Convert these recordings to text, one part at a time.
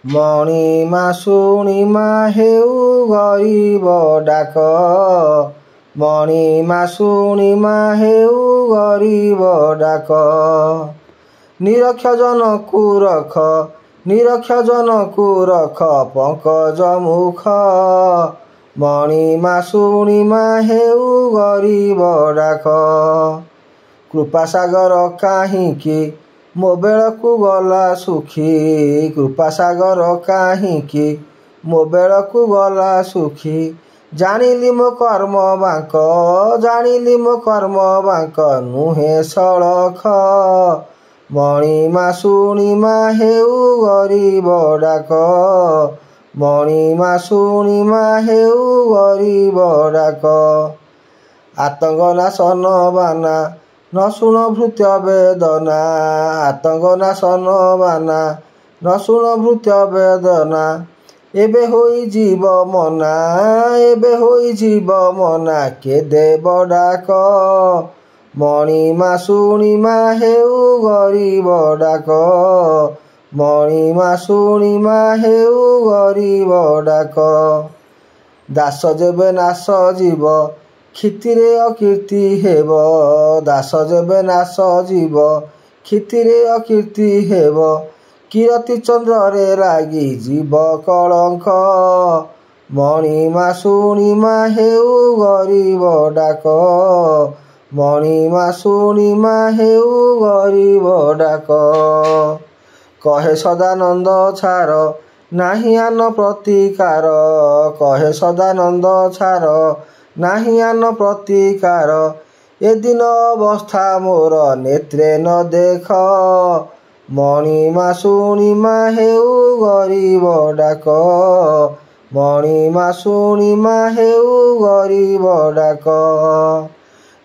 ମଣିମା ଶୁଣିମା ହେଉ ଗରିବ ଡାକ। ମଣିମା ଶୁଣିମା ହେଉ ଗରିବ ଡାକ। ନିରକ୍ଷ ଜନକୁ ରଖ, ନିରକ୍ଷ ଜନକୁ ରଖ ପଙ୍କଜ ମୁଖ। ମଣିମା ଶୁଣିମା ହେଉ ଗରିବ ଡାକ। କୃପାସାଗର କାହିଁକି ମୋ ବେଳକୁ ଗଲା ସୁଖୀ। କୃପାସାଗର କାହିଁକି ମୋ ବେଳକୁ ଗଲା ସୁଖୀ। ଜାଣିଲି ମୋ କର୍ମ ବାଙ୍କ, ଜାଣିଲି ମୋ କର୍ମ ବାଙ୍କ ନୁହେଁ ସଳଖ। ମଣିମା ଶୁଣିମା ହେଉ ଗରିବ ଡାକ। ମଣିମା ଶୁଣିମା ହେଉ ଗରିବ ଡାକ। ଆତଙ୍କ ନାଶନ ବାନା ନ ଶୁଣ ଭୃତ୍ୟ ବେଦନା। ଆତଙ୍କ ନାଶନ ବାନା ନ ଶୁଣ ଭୃତ୍ୟ ବେଦନା। ଏବେ ହୋଇଯିବ ମନା, ଏବେ ହୋଇଯିବ ମନା କେ ଦେବ ଡାକ। ମଣିମା ଶୁଣିମା ହେଉ ଗରିବ ଡାକ। ମଣିମା ଶୁଣିମା ହେଉ ଗରିବ ଡାକ। ଦାସ ଯେବେ ନାଶ ଯିବ କ୍ଷିତିରେ ଅକୀର୍ତ୍ତି ହେବ। ଦାସ ଯେବେ ନାଶ ଯିବ କ୍ଷିତିରେ ଅକୀର୍ତ୍ତି ହେବ। କିରତି ଚନ୍ଦ୍ରରେ ଲାଗି ଯିବ କଳଙ୍କ। ମଣିମା ଶୁଣିମା ହେଉ ଗରିବ ଡାକ। ମଣିମା ଶୁଣିମା ହେଉ ଗରିବ ଡାକ। କହେ ସଦାନନ୍ଦ ଛାର ନାହିଁ ଆନ ପ୍ରତିକାର। କହେ ସଦାନନ୍ଦ ଛାର ନାହିଁ ଆନ ପ୍ରତିକାର। ଏ ଦିନ ଅବସ୍ଥା ମୋର ନେତ୍ରେ ନ ଦେଖ। ମଣିମା ଶୁଣିମା ହେଉ ଗରିବ ଡାକ। ମଣିମା ଶୁଣିମା ହେଉ ଗରିବ ଡାକ।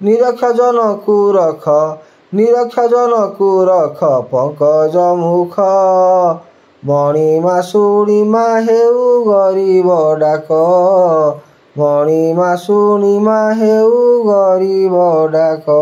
ନିରକ୍ଷ ଜନକୁ ରଖ, ନିରକ୍ଷ ଜନକୁ ରଖ ପଙ୍କଜ ମୁଖ। ମଣିମା ଶୁଣିମା ହେଉ ଗରିବ ଡାକ। ମଣିମା ଶୁଣିମା ହେଉ ଗରିବ ଡାକ।